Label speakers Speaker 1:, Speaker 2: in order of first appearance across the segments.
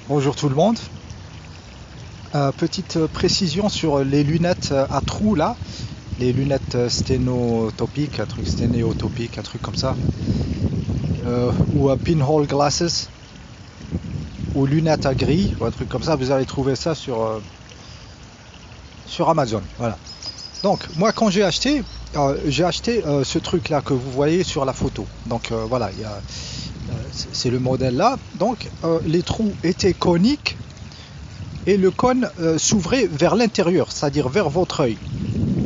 Speaker 1: Bonjour tout le monde. Petite précision sur les lunettes à trous là, les lunettes sténotopiques, un truc sténéotopique, un truc comme ça, ou pinhole glasses, ou lunettes à gris, ou un truc comme ça. Vous allez trouver ça sur Amazon. Voilà. Donc moi quand j'ai acheté ce truc là que vous voyez sur la photo. Donc voilà, c'est le modèle là. Donc les trous étaient coniques et le cône s'ouvrait vers l'intérieur, c'est-à-dire vers votre œil.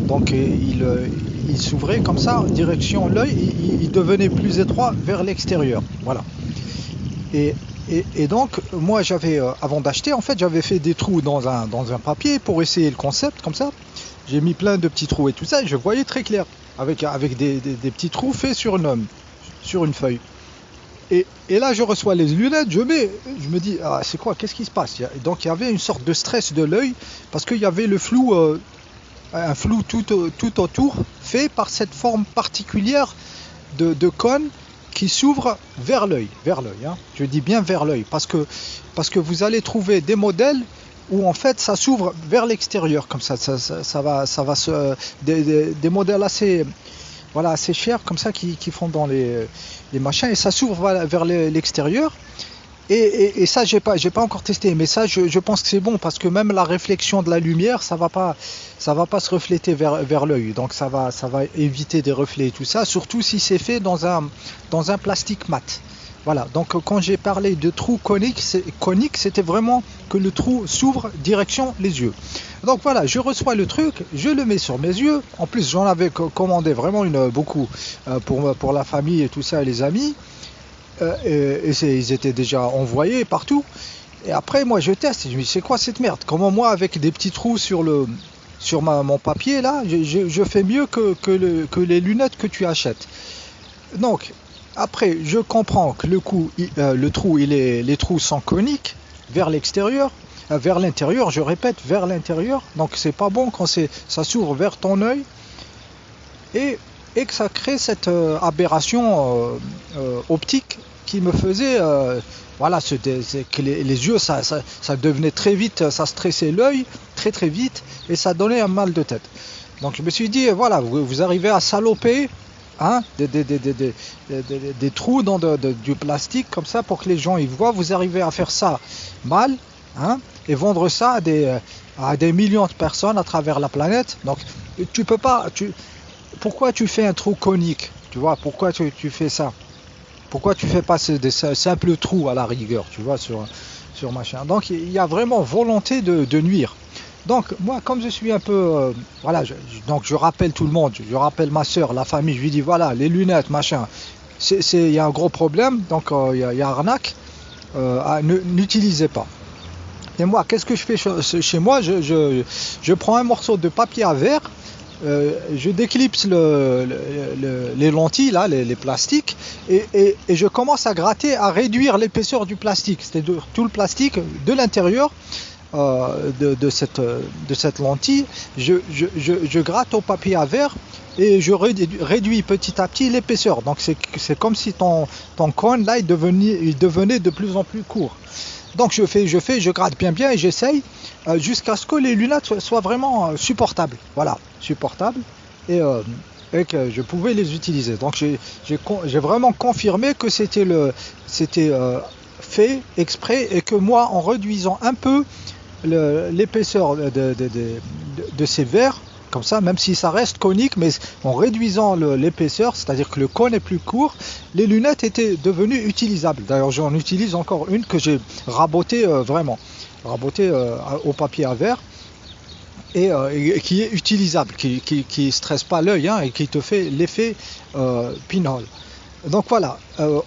Speaker 1: Donc il s'ouvrait comme ça, direction l'œil, il devenait plus étroit vers l'extérieur. Voilà. Et, et donc moi avant d'acheter, en fait j'avais fait des trous dans un papier pour essayer le concept comme ça. J'ai mis plein de petits trous et tout ça, et je voyais très clair, avec des petits trous faits sur une feuille. Et là, je reçois les lunettes, je me dis, ah, c'est quoi, qu'est-ce qui se passe? Donc il y avait une sorte de stress de l'œil, parce qu'il y avait le flou, un flou tout autour, fait par cette forme particulière de cône qui s'ouvre vers l'œil, hein. Je dis bien vers l'œil, parce que vous allez trouver des modèles où en fait ça s'ouvre vers l'extérieur, comme ça va des modèles assez chers comme ça qui font dans les machins, et ça s'ouvre vers l'extérieur. Et ça, j'ai pas encore testé, mais ça, je pense que c'est bon, parce que même la réflexion de la lumière, ça va pas se refléter vers l'œil, donc ça va éviter des reflets et tout ça, surtout si c'est fait dans un plastique mat. Voilà, donc quand j'ai parlé de trou conique, c'était vraiment que le trou s'ouvre direction les yeux. Donc voilà, je reçois le truc, je le mets sur mes yeux. En plus, j'en avais commandé vraiment beaucoup pour la famille et tout ça, et les amis. Ils étaient déjà envoyés partout. Et après, moi, je teste. Je me dis, c'est quoi cette merde? Comment moi, avec des petits trous sur mon papier, là, je fais mieux que les lunettes que tu achètes. Donc, après, je comprends que le trou, les trous sont coniques vers l'extérieur, vers l'intérieur, je répète, vers l'intérieur. Donc, c'est pas bon quand ça s'ouvre vers ton œil, et que ça crée cette aberration optique qui me faisait, voilà, que les yeux, ça devenait très vite, ça stressait l'œil très très vite, et ça donnait un mal de tête. Donc je me suis dit, voilà, vous arrivez à saloper, hein, des trous dans du plastique comme ça pour que les gens y voient, vous arrivez à faire ça mal, hein, et vendre ça à des millions de personnes à travers la planète. Donc tu peux pas, pourquoi tu fais un trou conique? Tu vois, pourquoi tu fais ça? Pourquoi tu fais pas des simples trous à la rigueur, tu vois, sur machin? Donc il y a vraiment volonté de nuire. Donc moi, comme je suis un peu, voilà, donc je rappelle tout le monde, je rappelle ma soeur, la famille, je lui dis, voilà, les lunettes, machin, il y a un gros problème, donc il y a arnaque, n'utilisez pas. Et moi, qu'est-ce que je fais chez moi? Je prends un morceau de papier à verre, je déclipse les lentilles, là, les plastiques, et je commence à gratter, à réduire l'épaisseur du plastique, c'est-à-dire tout le plastique de l'intérieur de cette lentille. Je gratte au papier à verre, et je réduis petit à petit l'épaisseur. Donc c'est comme si ton cône là il devenait de plus en plus court. Donc je gratte bien et j'essaye jusqu'à ce que les lunettes soient vraiment supportables. Voilà, supportables, et que je pouvais les utiliser. Donc j'ai vraiment confirmé que c'était fait exprès, et que moi, en réduisant un peu l'épaisseur de ces verres, comme ça, même si ça reste conique, mais en réduisant l'épaisseur, c'est-à-dire que le cône est plus court, les lunettes étaient devenues utilisables. D'ailleurs, j'en utilise encore une que j'ai rabotée, vraiment, rabotée au papier à verre, et qui est utilisable, qui stresse pas l'œil, hein, et qui te fait l'effet pinhole. Donc voilà,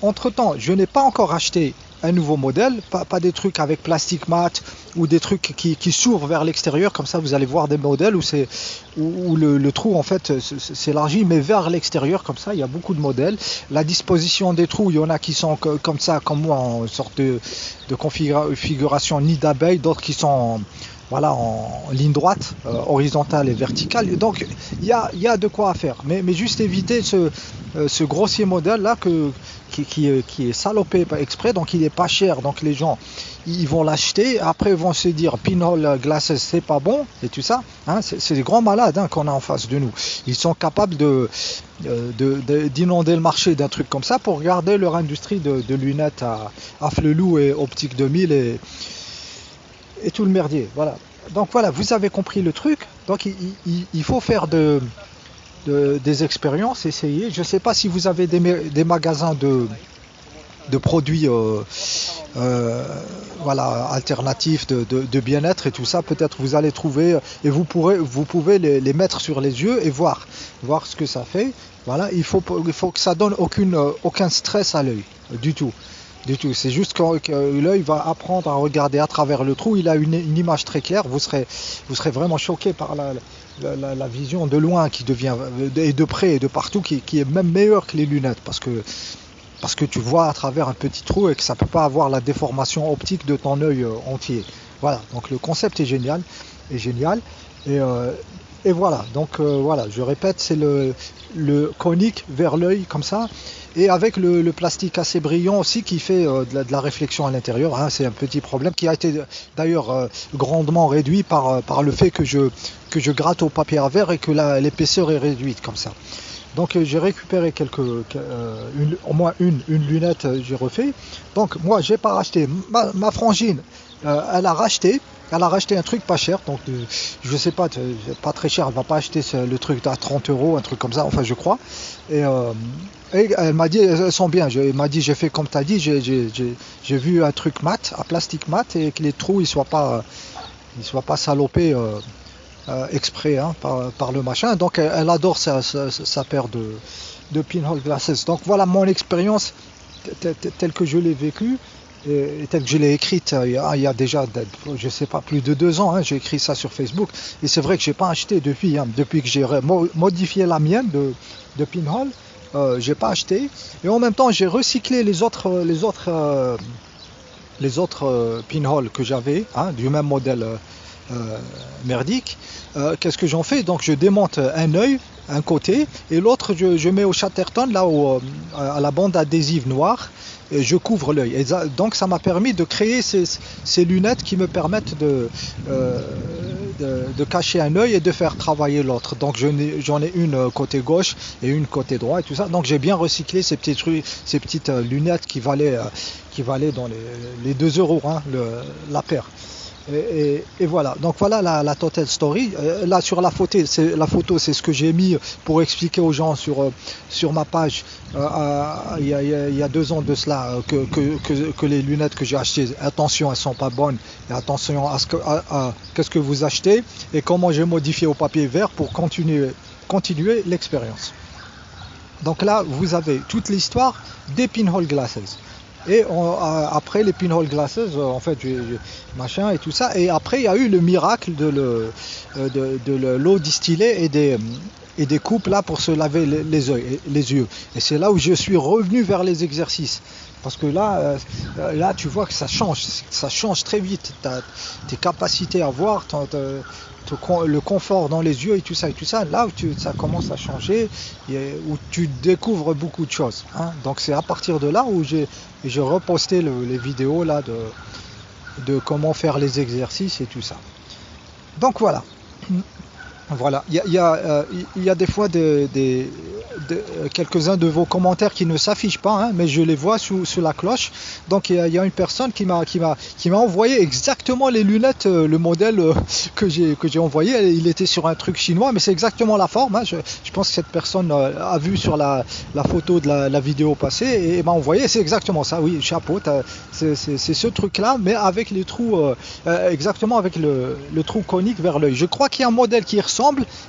Speaker 1: entre-temps, je n'ai pas encore acheté un nouveau modèle, pas des trucs avec plastique mat, ou des trucs qui s'ouvrent vers l'extérieur. Comme ça, vous allez voir des modèles où le trou en fait s'élargit, mais vers l'extérieur, comme ça. Il y a beaucoup de modèles. La disposition des trous, il y en a qui sont comme ça, comme moi, en sorte de configuration nid d'abeille, d'autres qui sont voilà, en ligne droite, horizontale et verticale. Donc il y a de quoi faire. Mais juste éviter ce grossier modèle là qui est salopé exprès, donc il est pas cher. Donc les gens ils vont l'acheter, après ils vont se dire pinhole glasses c'est pas bon et tout ça. Hein, c'est des grands malades hein, qu'on a en face de nous. Ils sont capables d'inonder le marché d'un truc comme ça pour garder leur industrie de lunettes à Flelou et Optique 2000 et tout le merdier. Voilà. Donc voilà, vous avez compris le truc. Donc il faut faire des expériences, essayer. Je ne sais pas si vous avez des magasins de produits voilà, alternatifs de bien-être et tout ça. Peut-être vous allez trouver et vous pouvez les mettre sur les yeux et voir ce que ça fait. Voilà, il faut que ça donne aucun stress à l'œil du tout. Du tout, c'est juste que l'œil va apprendre à regarder à travers le trou, il a une image très claire, vous serez vraiment choqué par la vision de loin qui devient, et de près et de partout, qui est même meilleure que les lunettes, parce que tu vois à travers un petit trou et que ça ne peut pas avoir la déformation optique de ton œil entier. Voilà, donc le concept est génial, et voilà, donc voilà, je répète, c'est le conique vers l'œil comme ça, et avec le plastique assez brillant aussi qui fait de la réflexion à l'intérieur, hein, c'est un petit problème qui a été d'ailleurs grandement réduit par le fait que je gratte au papier à verre et que l'épaisseur est réduite comme ça. Donc j'ai récupéré au moins une lunette, j'ai refait. Donc moi j'ai pas racheté, ma frangine elle a racheté. Elle a racheté un truc pas cher, donc je sais pas, pas très cher, elle va pas acheter le truc à 30 euros, un truc comme ça, enfin je crois. Et elle m'a dit, elles sont bien, elle m'a dit, j'ai fait comme tu as dit, j'ai vu un truc mat, un plastique mat, et que les trous ils soient pas salopés exprès hein, par le machin. Donc elle adore sa paire de pinhole glasses. Donc voilà mon expérience telle que je l'ai vécue. Et telle que je l'ai écrite il y a déjà, je sais pas, plus de 2 ans, hein, j'ai écrit ça sur Facebook, et c'est vrai que j'ai pas acheté depuis, hein, depuis que j'ai modifié la mienne de pinhole, j'ai pas acheté, et en même temps j'ai recyclé les autres pinholes que j'avais, hein, du même modèle merdique. Qu'est-ce que j'en fais? Donc je démonte un œil, un côté, et l'autre je mets au Chatterton, là à la bande adhésive noire, et je couvre l'œil. Donc ça m'a permis de créer ces lunettes qui me permettent de cacher un œil et de faire travailler l'autre. Donc j'en ai une côté gauche et une côté droit et tout ça. Donc j'ai bien recyclé ces petites lunettes qui valaient dans les 2 euros hein, la paire. Et voilà, donc voilà la total story. Là sur la photo, c'est ce que j'ai mis pour expliquer aux gens sur ma page il y a 2 ans de cela que les lunettes que j'ai achetées, attention, elles sont pas bonnes, et attention à qu'est-ce que vous achetez et comment j'ai modifié au papier vert pour continuer l'expérience. Donc là, vous avez toute l'histoire des pinhole glasses. Et après les pinhole glasses, en fait, machin et tout ça. Et après, il y a eu le miracle de l'eau distillée et des coupes là pour se laver les yeux. Et c'est là où je suis revenu vers les exercices. Parce que là, tu vois que ça change très vite. Tes capacités à voir, le confort dans les yeux et tout ça, là où ça commence à changer, où tu découvres beaucoup de choses. Hein. Donc c'est à partir de là où j'ai reposté les vidéos là de comment faire les exercices et tout ça. Donc voilà. Voilà, il y a des fois quelques-uns de vos commentaires qui ne s'affichent pas, hein, mais je les vois sous la cloche. Donc il y a une personne qui m'a envoyé exactement les lunettes, le modèle que j'ai envoyé. Il était sur un truc chinois, mais c'est exactement la forme. Hein. Je pense que cette personne a vu sur la photo de la vidéo passée et m'a envoyé. C'est exactement ça, oui, chapeau. C'est ce truc-là, mais avec les trous, exactement avec le trou conique vers l'œil. Je crois qu'il y a un modèle qui ressemble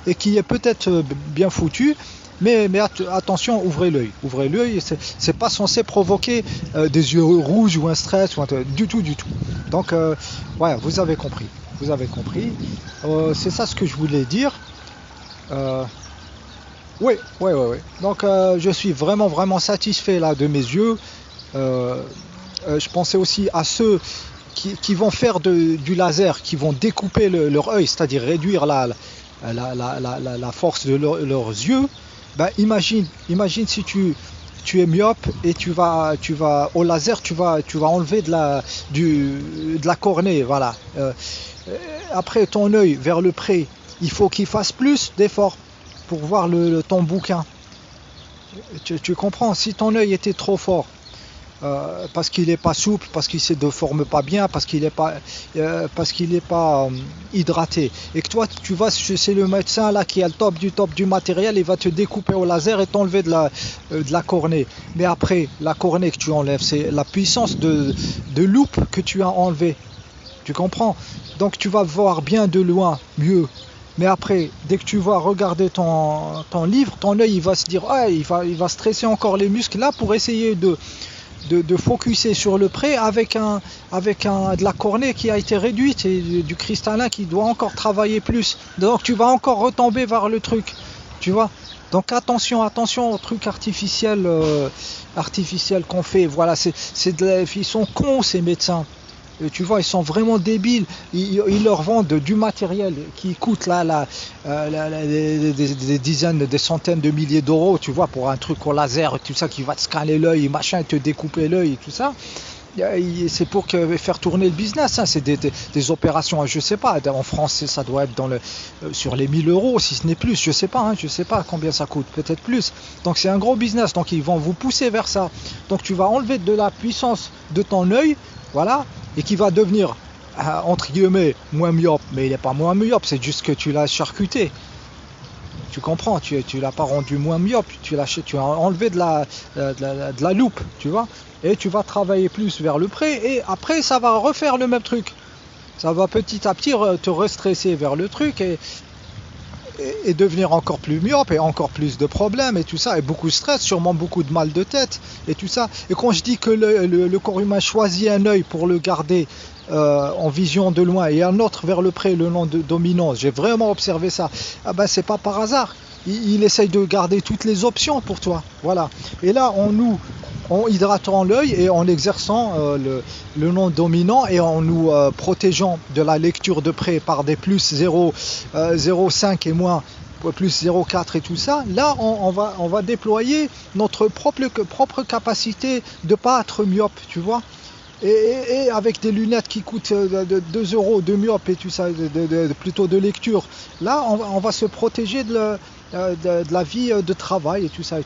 Speaker 1: et qui est peut-être bien foutu, mais attention, ouvrez l'œil, c'est pas censé provoquer des yeux rouges ou un stress du tout. Donc voilà, vous avez compris, c'est ça ce que je voulais dire. Oui. Donc je suis vraiment satisfait là de mes yeux. Je pensais aussi à ceux qui vont faire du laser, qui vont découper leur œil, c'est-à-dire réduire la force de leurs yeux. Ben, imagine si tu es myope et tu vas au laser, tu vas enlever de la cornée, voilà. Après ton œil vers le près, il faut qu'il fasse plus d'efforts pour voir ton bouquin. Tu comprends? Si ton œil était trop fort, parce qu'il n'est pas souple, parce qu'il ne se déforme pas bien, parce qu'il n'est pas hydraté, et que toi tu vas chez le médecin là qui a le top du matériel, il va te découper au laser et t'enlever de la cornée. Mais après, la cornée que tu enlèves, c'est la puissance de loupe que tu as enlevé. Tu comprends? Donc tu vas voir bien de loin, mieux. Mais après, dès que tu vas regarder ton livre, ton œil il va se dire, ah, il va stresser encore les muscles là pour essayer de focuser sur le près avec de la cornée qui a été réduite et du cristallin qui doit encore travailler plus. Donc tu vas encore retomber vers le truc, tu vois. Donc attention aux trucs artificiels qu'on fait. Voilà, ils sont cons ces médecins. Et tu vois, ils sont vraiment débiles. Ils leur vendent du matériel qui coûte des dizaines, des centaines de milliers d'euros, tu vois, pour un truc au laser, tout ça, qui va te scanner l'œil, machin, te découper l'œil et tout ça. C'est pour faire tourner le business, hein. C'est des opérations, je sais pas, en France ça doit être sur les 1000 euros, si ce n'est plus, je sais pas combien ça coûte, peut-être plus. Donc c'est un gros business, donc ils vont vous pousser vers ça. Donc tu vas enlever de la puissance de ton œil, voilà, et qui va devenir, entre guillemets, moins myope. Mais il n'est pas moins myope, c'est juste que tu l'as charcuté. Tu comprends, tu l'as pas rendu moins myope, tu as enlevé de la loupe, tu vois. Et tu vas travailler plus vers le près, et après ça va refaire le même truc. Ça va petit à petit te restresser vers le truc et devenir encore plus myope et encore plus de problèmes et tout ça, et beaucoup de stress, sûrement beaucoup de mal de tête et tout ça. Et quand je dis que le corps humain choisit un œil pour le garder en vision de loin et un autre vers le près, le nom de dominant, j'ai vraiment observé ça. Ah ben c'est pas par hasard. Il essaye de garder toutes les options pour toi. Voilà. Et là, en hydratant l'œil et en exerçant le non dominant et en nous protégeant de la lecture de près par des plus 0,5 et moins plus 0,4 et tout ça, là on va déployer notre propre capacité de pas être myope, tu vois. Et avec des lunettes qui coûtent 2 euros de myope et tout ça, plutôt de lecture, là on va se protéger de la vie de travail et tout ça,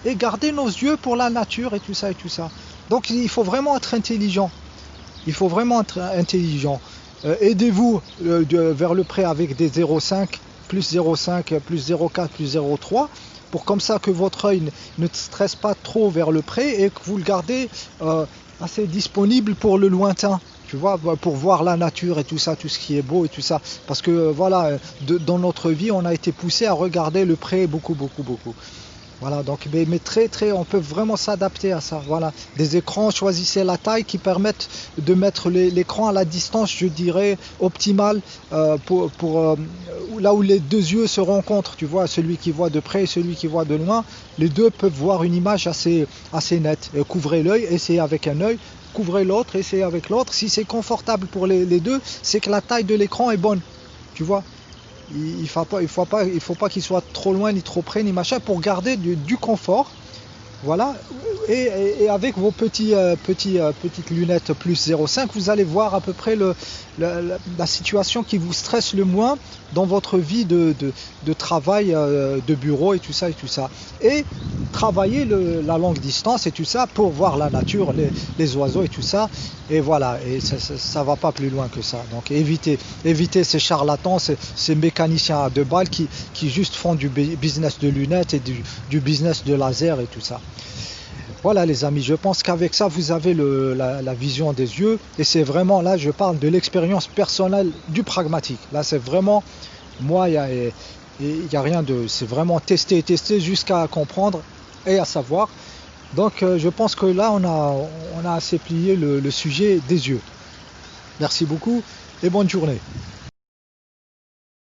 Speaker 1: et garder nos yeux pour la nature et tout ça. Donc il faut vraiment être intelligent. Aidez-vous vers le près avec des 0,5, plus 0,5, plus 0,4, plus 0,3, pour comme ça que votre œil ne stresse pas trop vers le près et que vous le gardez assez disponible pour le lointain, tu vois, pour voir la nature et tout ça, tout ce qui est beau et tout ça. Parce que voilà, dans notre vie, on a été poussé à regarder le près beaucoup. Voilà, donc mais on peut vraiment s'adapter à ça. Voilà, des écrans, choisissez la taille qui permettent de mettre l'écran à la distance, je dirais, optimale pour là où les deux yeux se rencontrent. Tu vois, celui qui voit de près et celui qui voit de loin, les deux peuvent voir une image assez nette. Couvrez l'œil, essayez avec un œil. Couvrez l'autre, essayez avec l'autre. Si c'est confortable pour les deux, c'est que la taille de l'écran est bonne. Tu vois. Il faut pas qu'il soit trop loin ni trop près ni machin pour garder du confort. Voilà. Et avec vos petites lunettes plus 0,5, vous allez voir à peu près la situation qui vous stresse le moins dans votre vie de travail, de bureau et tout ça. Et travailler la longue distance et tout ça pour voir la nature, les oiseaux et tout ça. Et voilà, et ça va pas plus loin que ça. Donc évitez ces charlatans, ces mécaniciens à deux balles qui juste font du business de lunettes et du business de laser et tout ça. Voilà les amis, je pense qu'avec ça vous avez la vision des yeux, et c'est vraiment, là je parle de l'expérience personnelle du pragmatique. Là c'est vraiment, moi il y a rien de, c'est vraiment tester jusqu'à comprendre et à savoir. Donc je pense que là on a assez plié le sujet des yeux. Merci beaucoup et bonne journée.